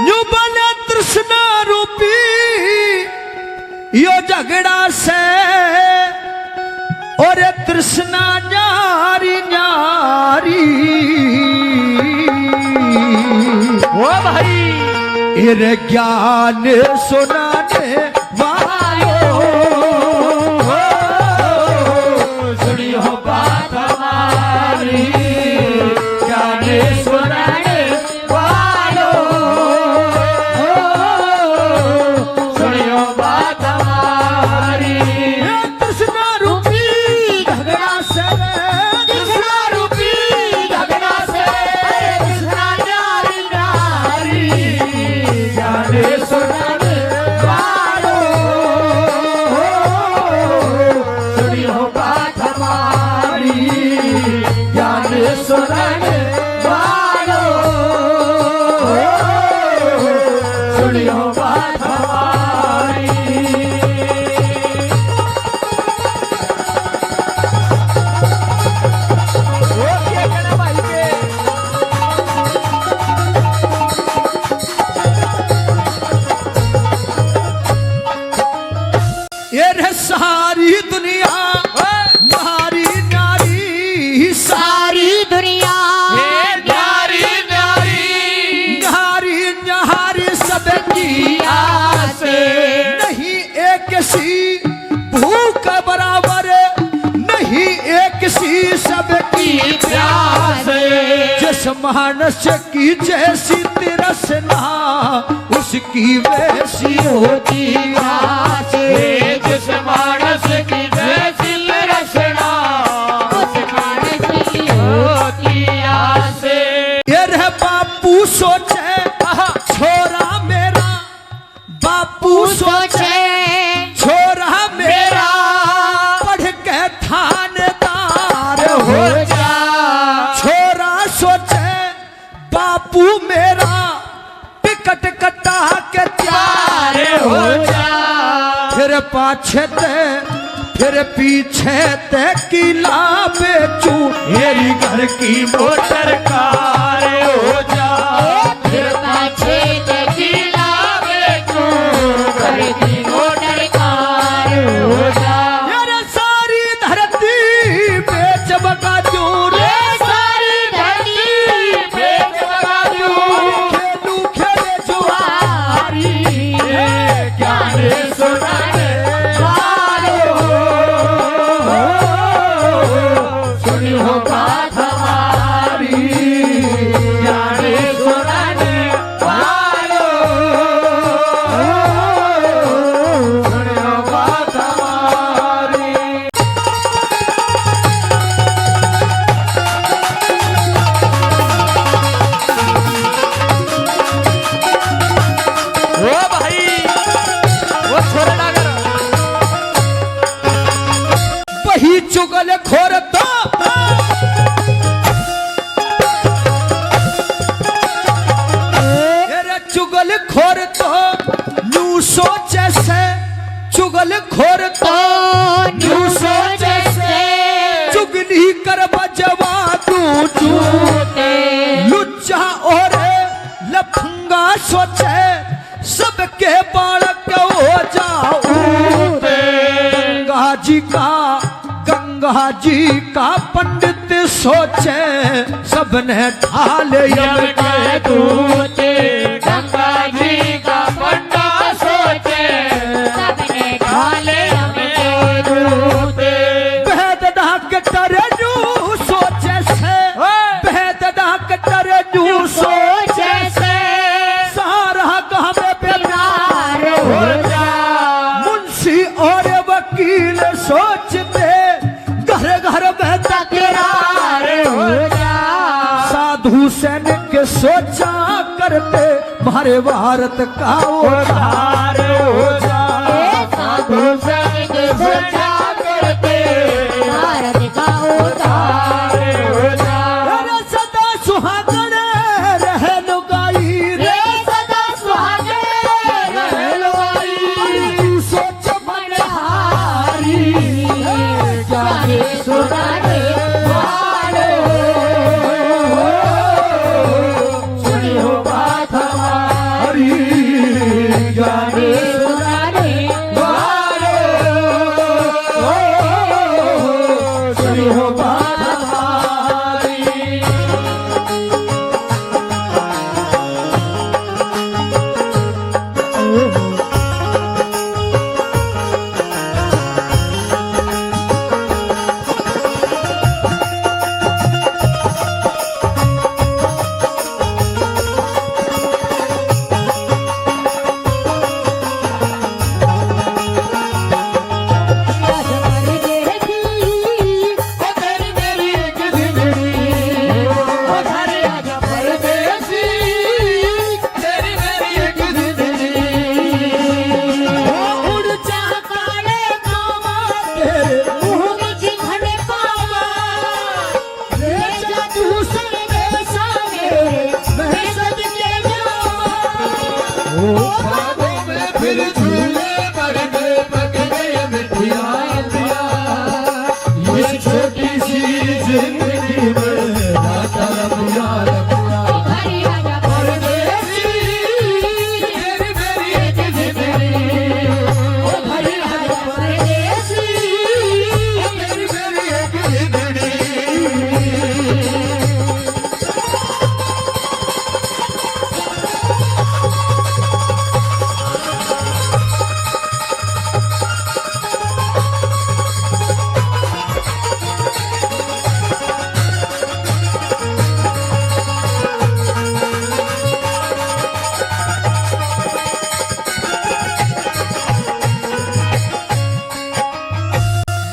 C: न्यू बने तृष्णा रूपी यो झगड़ा से और तृष्णा न्यारी न्यारी
D: वो भाई
C: इरे ज्ञान सुनाने वालों सुनियो बात हमारी ज्ञान सुनाने वालों सुनियो बात हमारी तृष्णा रूपी झगड़ा से तृष्णा रूपी झगड़ा से तृष्णा न्यारी न्यारी ज्ञान सुनाने वालों सुनियो बात हमारी ज्ञान सुनाने वालों सुनियो बात हमारी।
D: वो क्या कहना भाई के?
C: ये रे सारी दुनिया नारी नारी
B: सारी दुनिया
A: न्यारी न्यारी
C: नारी नारी सबकी
B: आसे
C: नहीं एक सी भूख बराबर नहीं एक सी सबकी
B: प्यास
C: जिस मानस की जैसी तिरसना उसकी वैसी होती आस
A: जिस मानस की जैसी रचना
B: उस मानस की होती आसे।
C: ये रे बापू सोचे छोरा मेरा बापू सोचे छोरा मेरा पढ़ के थानेदार हो जा छोरा सोचे बापू मेरा टिकट कटा के तैयार हो जा फिर पाछे ते फिर पीछे ते किला बेचू मेरी घर की मोटर कार हो जा
B: फिर पाछे देखिला बेचू घर की मोटर कार हो जा।
C: यार सारी धरती बेच बका दूर
B: ये सारी धरती बेच बका दूं।
C: खेलू खेले जुआरी ज्ञान सुनाने वालों सुनियो बात हमारी ज्ञान सुनाने वालों सुनियो बात हमारी।
D: वो भाई वो छोरे डागर
C: वही चुगल खोर तो तेरा चुगल खोर तो नू सोचे से चुगल खोर तो नू सोचे से चुगली कर बजवा तू लुच्चा और लफंगा सोचे सबके बालक हो जाओ गंगा जी का पंडित सोचे सबने ढाल यम के दूते।
B: गंगा जी का पंडित सोचे सबने ढाले हमें दूते।
C: भेद डॉक्टर न्यू सोचे से, भेद डॉक्टर न्यू सोचे से सारा काम बेकार हो जा। मुंशी और वकील सोचते घर घर में तकरार हो जा। साधु सैनिक सोचा करते हमारे भारत का उद्धार हो जा।
B: साधु सैनिक सोचा करते भारत का उद्धार हो जा।
C: अरे सदा सुहागण रहे लुगाई रे,
B: सदा सुहागण रहे लुगाई।
C: सोच मनहारी
B: जाने सुनाने वालो सुनी हो बात हमारी। जाने सुनाने वालो
C: सुनी हो बात हमारी।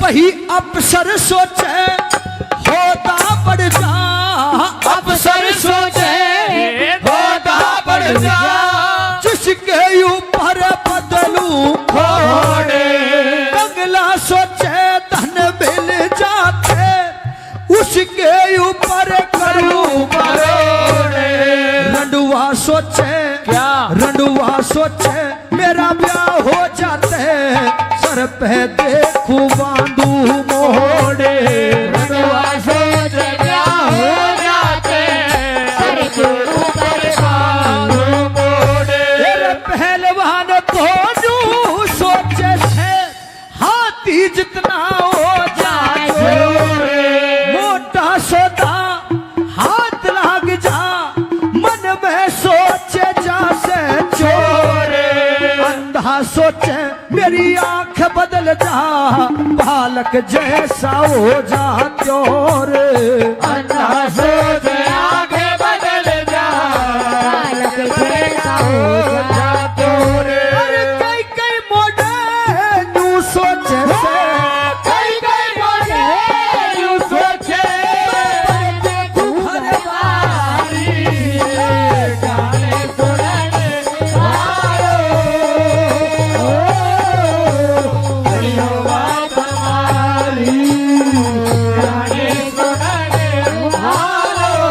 C: वही अफसर सोचे होता बढ़ जा। अफसर सोचे होता बढ़ जा। जिसके ऊपर बदलू घोड़े, अगला सोचे धन मिल जाते उसके ऊपर करूं मरोड़े। रंडुआ सोचे क्या, रंडुआ सोचे मेरा ब्याह हो जाते सर पे देखू बांधू मोड़े।
B: रंडुआ सोचे क्या हो जाते सर के ऊपर बांधू मोड़े।
C: तेरे पहलवान धोनू सोचे से हाथी जितना हो जाए। मोटा सौदा हाथ लाग जा मन में सोचे जा से चोरे। अंधा सोचे मेरी आंख बदल जा बालक जैसा हो जा चोरे।
B: अंधा सोचे आंखें बदल जा बालक जैसा हो जा
C: चोरे। अरे कई कई मोड़े नू सोचे से,
B: कई कई मोड़े यूं सोचे गाने सुनाने वालों सुनियो बात हमारी। गाने सुनाने वालों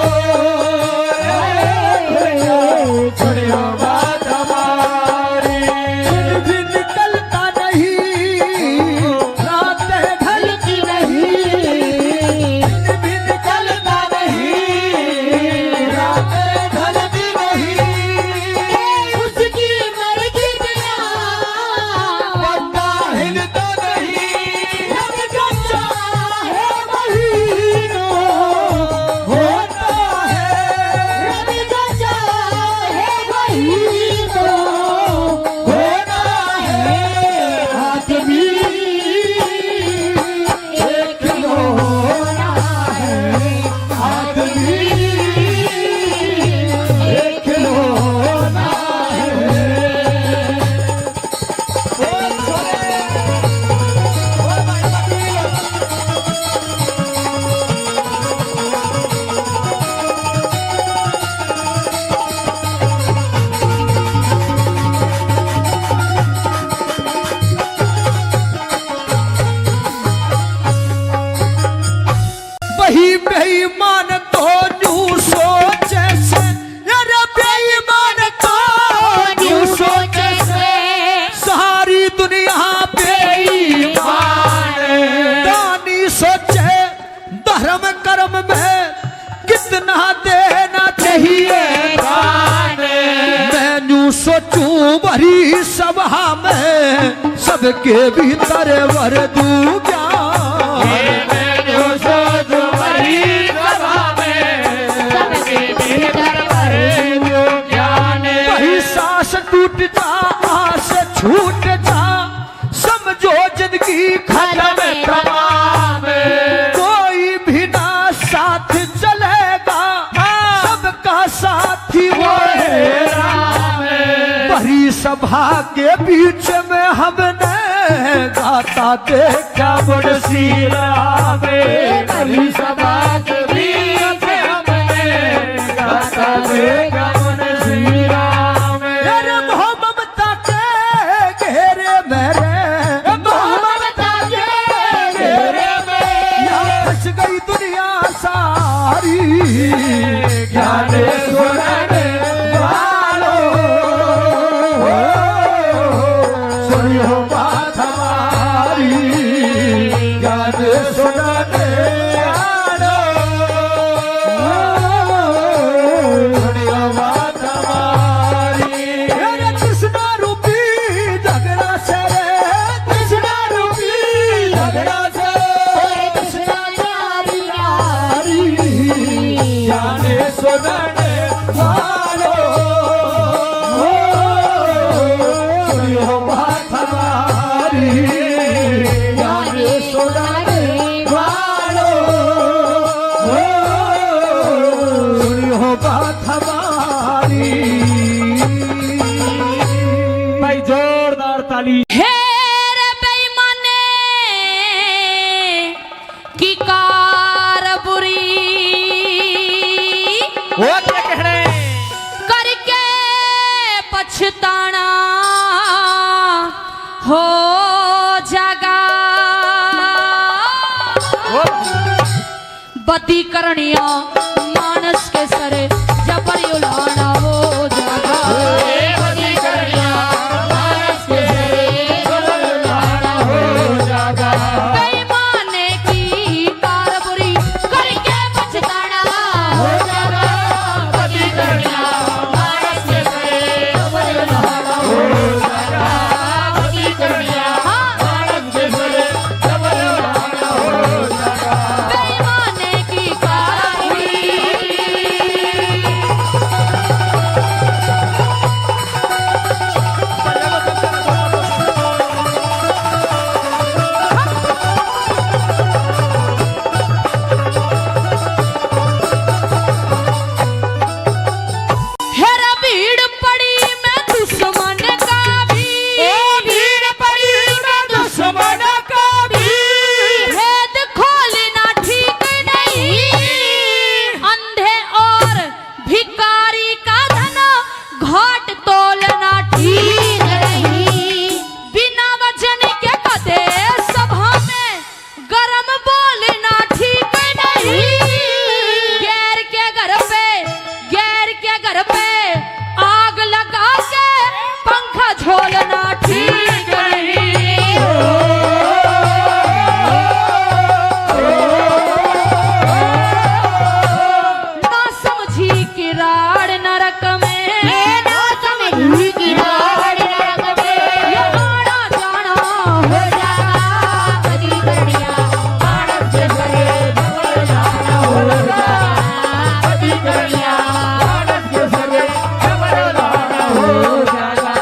C: सोचूं भरी सभा में सबके भीतर वर दूं ज्ञान।
B: मैं जो सोचूं भरी सभा में सबके भीतर वर दूं ज्ञान।
C: वही सांस टूट जा आस छूट जा समझो जिंदगी खत्म तमाम। कोई भी ना साथ चलेगा सबका साथी वो है राम। भरी सभा के बीच में हमने गाता देखा मुंशी राम।
B: भरी सभा के बीच में हमने गाता देखा मुंशी राम।
C: अरे ममता के घेरे मेरे
B: ममता के घेरे में
C: यहाँ फंस गई दुनिया सारी। ज्ञान सुनने वालों सुनियो बात हमारी। ज्ञान सुनने वालों सुनियो बात हमारी। अरे कृष्णा रूपी झगड़ा से रे कृष्णा रूपी झगड़ा से
B: कृष्णा यारी यारी।
C: जाने सुनने वालों सुनियो बात हमारी। जाने सुनने वालों सुनियो बात हमारी।
D: भाई जोरदार ताली।
E: हेर बेईमाने की कार बुरी
D: वो क्या कह रहे हैं?
E: करके पछताना हो जागा। बती करनिया मानस के सरे जबर उलाना हो जागा।
B: बती करनिया मानस के सरे जबर उलाना हो जागा।
E: बेईमाने की कार बुरी करके पछताना
B: हो जागा। बती करनिया मानस के सरे जबर उलाना हो जागा। बती करनिया मानस के सरे जबर उलाना हो जागा।
E: बेईमाने की कार बुरी हेरा भीड़ पड़ी मैं दुश्मन का भी।
B: भीड़ पड़ी मैं दुश्मन का भी।
E: भेद खोलना ठीक नहीं। अंधे और भिखारी का धन घाट तोलना ठीक नहीं। बिना वचन के कदे सभा में गरम बोलना ठीक नहीं। गैर के घर पे आग लगा के पंखा झोलना ठीक नहीं। ना समझी कि राड़ नरक में
B: ना समझी कि राड़ नरक में
E: ये आना जाना
B: हो जागा। बती करनिया मानस के सरे जबर उलाना हो जागा। बती करनिया मानस के सरे जबर उलाना हो जागा।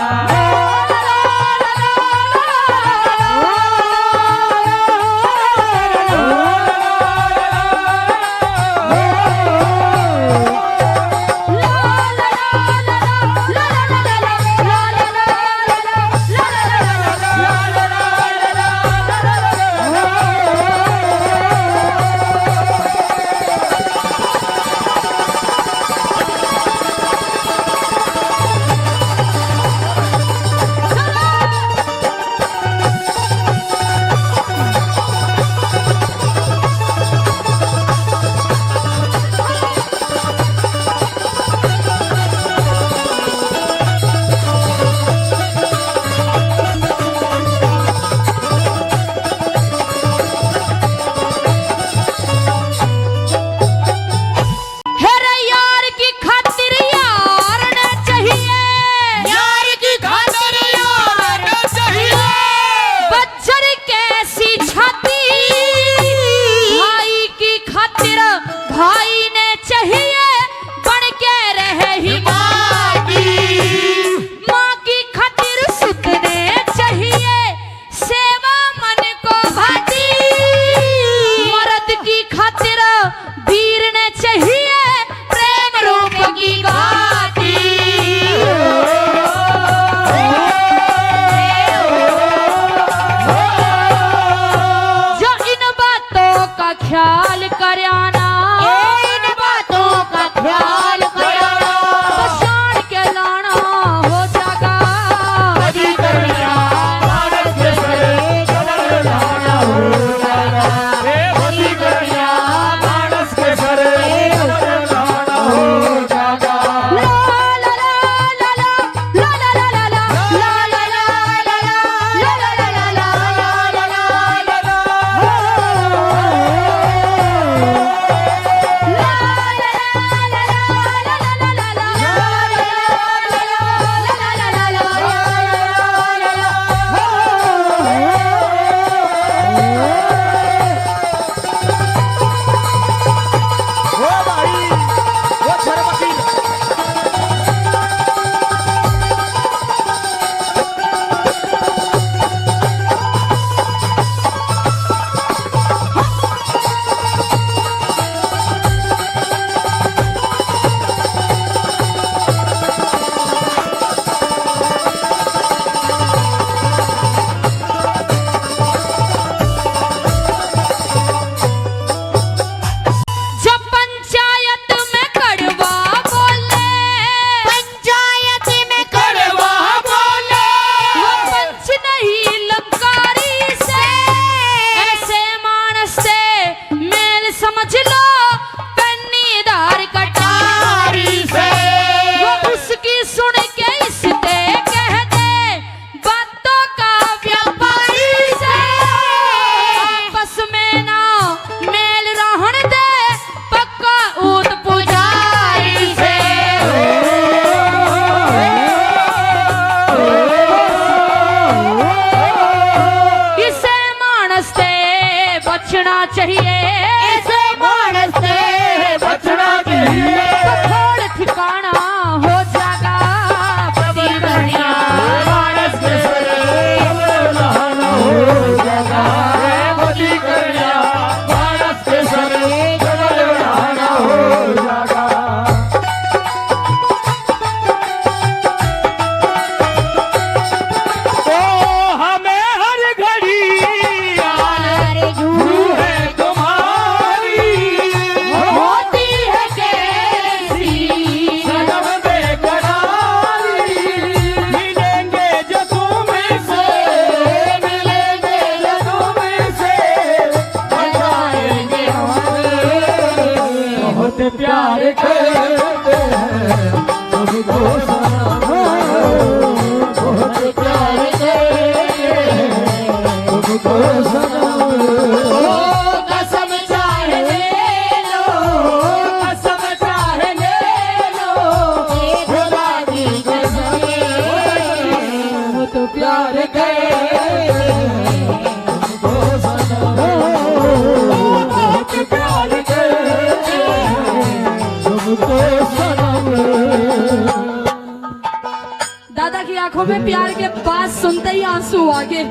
B: आंखों में प्यार के बात सुनते ही आंसू आ गए।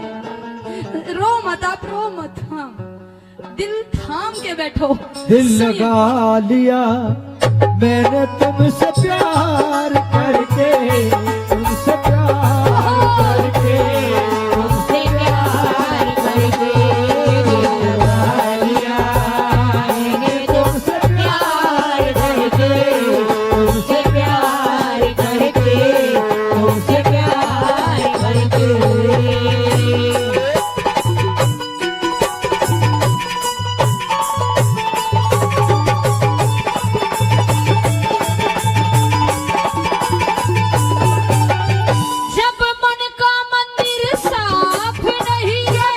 B: रो मत, आप रो मत, हाँ दिल थाम के बैठो।
C: दिल लगा लिया मैंने तुमसे प्यार करके, तुमसे प्यार करके,
B: तुमसे प्यार करके,
C: दिल लगा लिया मैंने तुमसे प्यार करके, तुमसे प्यार करके, तुमसे प्यार करके।
B: जब मन का मंदिर साफ नहीं है,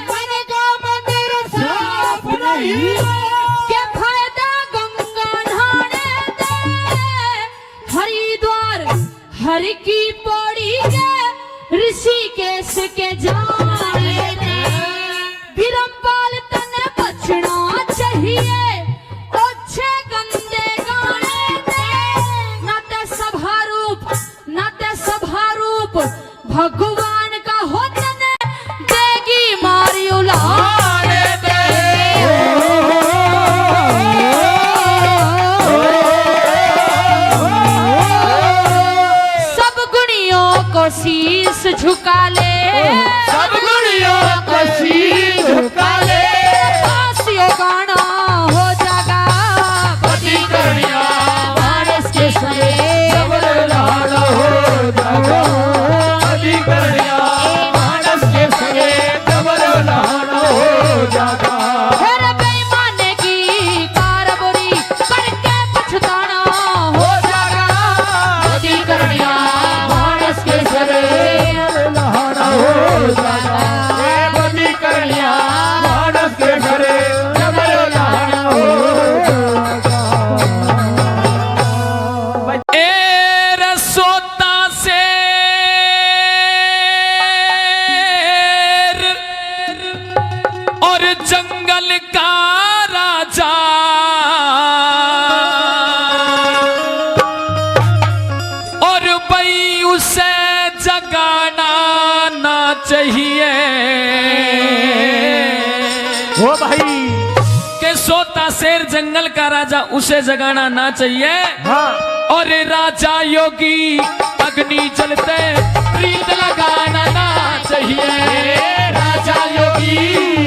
B: मन का मंदिर साफ नहीं है, क्या फायदा गंगा नहाने दे, हरिद्वार हर की पौड़ी के ऋषिकेश के जाने दे, विरमपाल तने बचना चाहिए, अच्छे गंदे गाने दे, नाते सभा रूप भगवान का होता ने देगी मारी उलाने दे। सब गुणियों को शीश झुका ले,
D: सब गुड़ियों को शीश झुका ले,
B: काशियो गाना हो जागा,
D: पति कन्या
B: मानस के सरे
D: लाना हो जागा, पति कन्या मानस के संगे डबल लाना हो जागा।
B: फिर बेईमाने की कारबोरी करके पछताना हो जागा,
D: पति कन्या मानस के संगे लाना हो जागा, पति कन्या मानस के संगे डबल लाना हो जागा।
A: ए रसोता शेर और जंगल का राजा, और भाई उसे जगाना ना चाहिए।
D: ओ भाई,
A: के सोता शेर जंगल का राजा, उसे जगाना ना चाहिए।
D: हाँ
A: और राजा योगी अग्नि जलते प्रीत लगाना ना चाहिए।
D: राजा योगी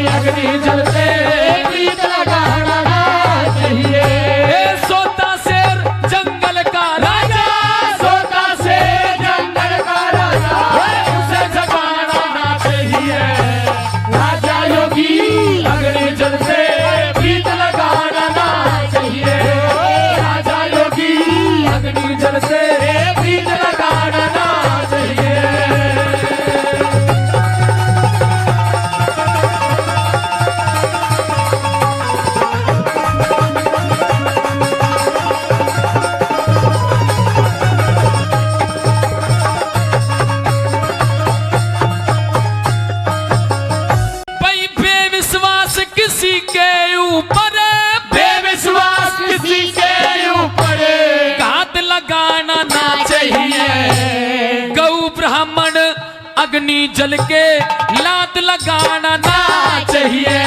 D: अग्नि जलते प्रीत लगाना ना चाहिए।
A: ए सोता शेर जंगल का राजा,
D: सोता से जंगल का राजा, उसे जगाना ना चाहिए। राजा योगी अग्नि जलते प्रीत लगाना ना चाहिए। राजा योगी अग्नि जलते प्रीत लगाना ना चाहिए।
A: भाई बेविश्वास किसी के ऊपर,
D: बेविश्वास किसी के ऊपर
A: घात लगाना ना चाहिए। गौ ब्राह्मण अग्नि जल के लात लगाना ना चाहिए।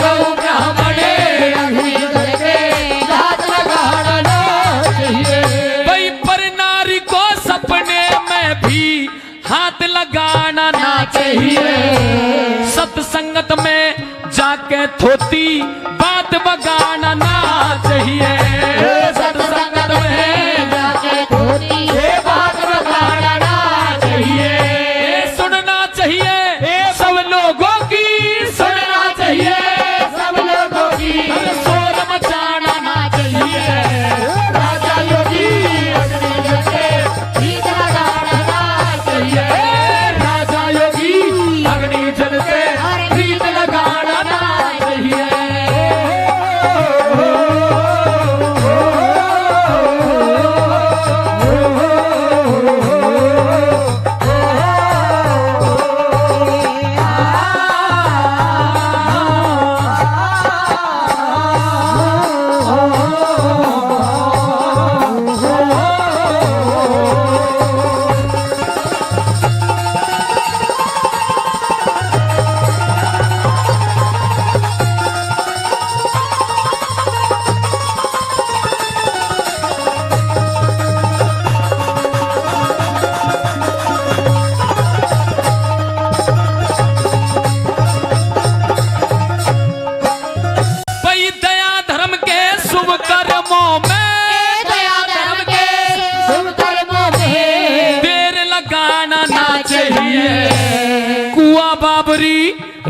D: गौ ब्राह्मण अग्नि जल के लात लगाना ना चाहिए।
A: भाई पर नारी को सपने में भी हाथ लगाना ना चाहिए। सत्संगत में जाके थोती बात बगाना ना चाहिए।
D: सत्संगत में जाके धोती ये बात बताना ना चाहिए।
A: सुनना चाहिए सब लोगों की,
D: सुनना चाहिए सब लोगों की,
A: शोर मचाना ना चाहिए।
D: राजा योगी अग्नि जल के प्रीत लगाना ना चाहिए। राजा योगी अग्नि जल के प्रीत लगाना ना चाहिए।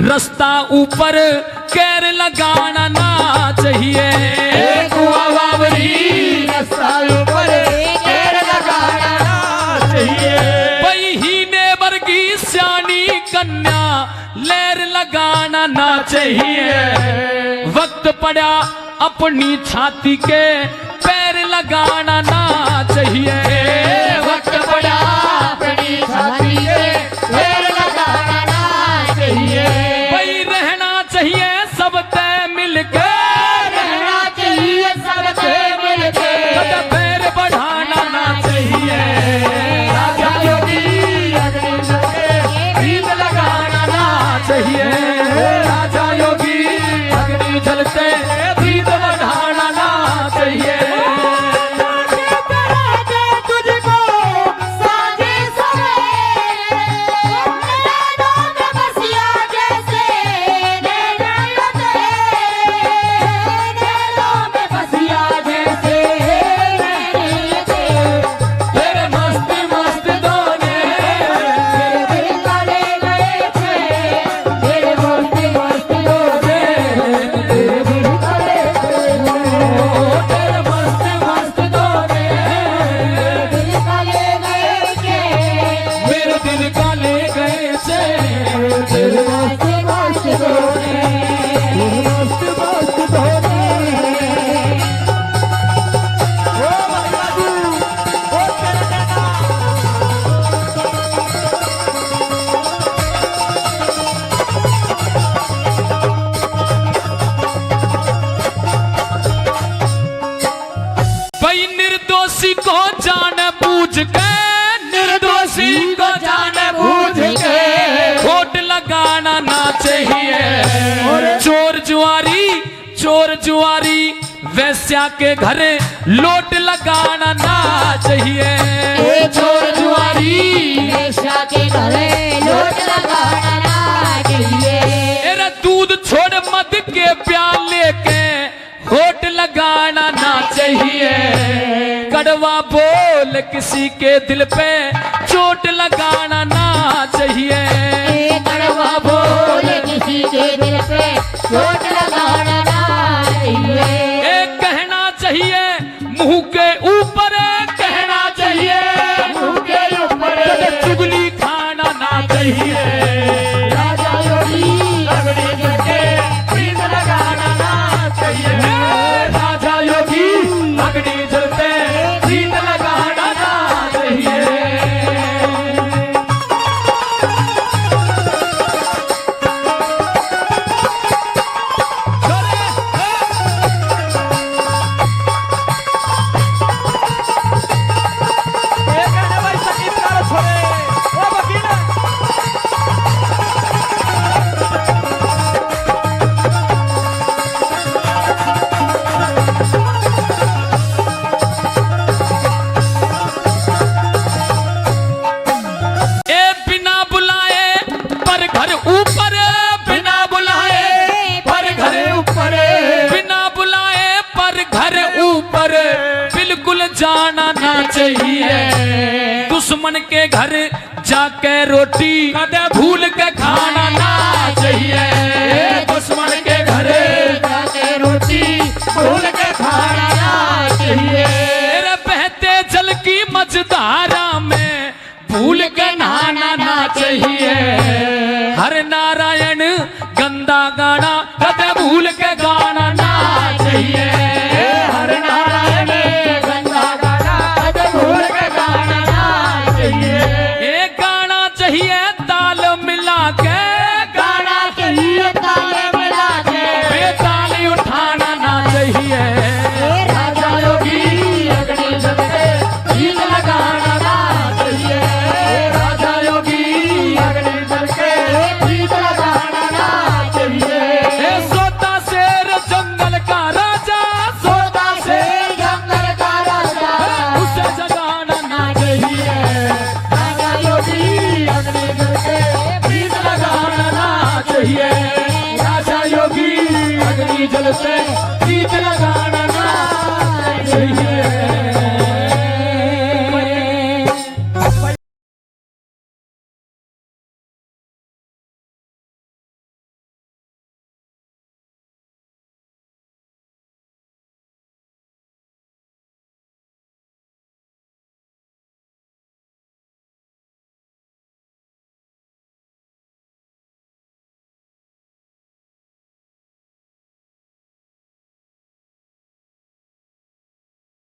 A: रास्ता ऊपर कैर लगाना ना चाहिए।
D: कुआं बावरी रास्ता ऊपर कैर लगाना चाहिए।
A: भाई ही ने वर्गी सियानी कन्या लहर लगाना ना चाहिए। वक्त पड़ा अपनी छाती के पैर लगाना ना चाहिए।
D: वक्त पड़ा अपनी छाती पे पैर लगाना ना चाहिए।
A: भाई रहना चाहिए सब तय मिलके,
D: रहना चाहिए सबसे मिलके।
A: कदम पैर बढ़ाना ना चाहिए।
D: राजा योगी अग्नि जलते
A: गीत लगाना ना चाहिए। राजा योगी अग्नि जलते गीत बढ़ाना ना चाहिए।
B: तुझको साजे सवेरे नैनों में बसिया जैसे नैनों में बसिया जैसे
A: तेरे मस्त मस्त दोने
B: दिल काले गए थे तेरे मस्त मस्त
A: दोने तेरे दिल काले तेरे मस्त मस्त दोने
B: दिल काले गए थे
A: मेरे दिल का ले गए से तेरे
B: मस्त मस्त दोने
A: मस्त मस्त दोने। भाई निर्दोषी को जान बूझ के, निर्दोषी को जान बूझ के वोट लगाना ना चाहिए। चोर जुआरी वैश्या के घर लोट लगाना ना चाहिए।
B: चोर जुआरी वेश्या के घरे लोट लगाना ना चाहिए।
A: तेरा दूध छोड़ मद के प्याले के होठ लगाना ना चाहिए। कड़वा बोल किसी के दिल पे चोट लगाना ना चाहिए।
B: कड़वा बोल किसी के दिल पे चोट लगाना ना चाहिए।
A: एक कहना चाहिए मुंह के ऊपर, कहना चाहिए
D: मुंह के ऊपर
A: कदे चुगली खाना ना चाहिए।
D: राजा योगी अग्नि जलते गीत लगाना ना चाहिए।
A: राजा योगी अग्नि जलते गीत लगाना ना चाहिए। ए बिना बुलाए पर घर ऊपर, बिना बुलाए पर घर ऊपर, बिना बुलाए पर घर ऊपर बिल्कुल जाना ना चाहिए। दुश्मन के घर जाके रोटी कदे भूल के खाना ना चाहिए। दुश्मन के घर
D: जाके रोटी भूल के खाना ना चाहिए।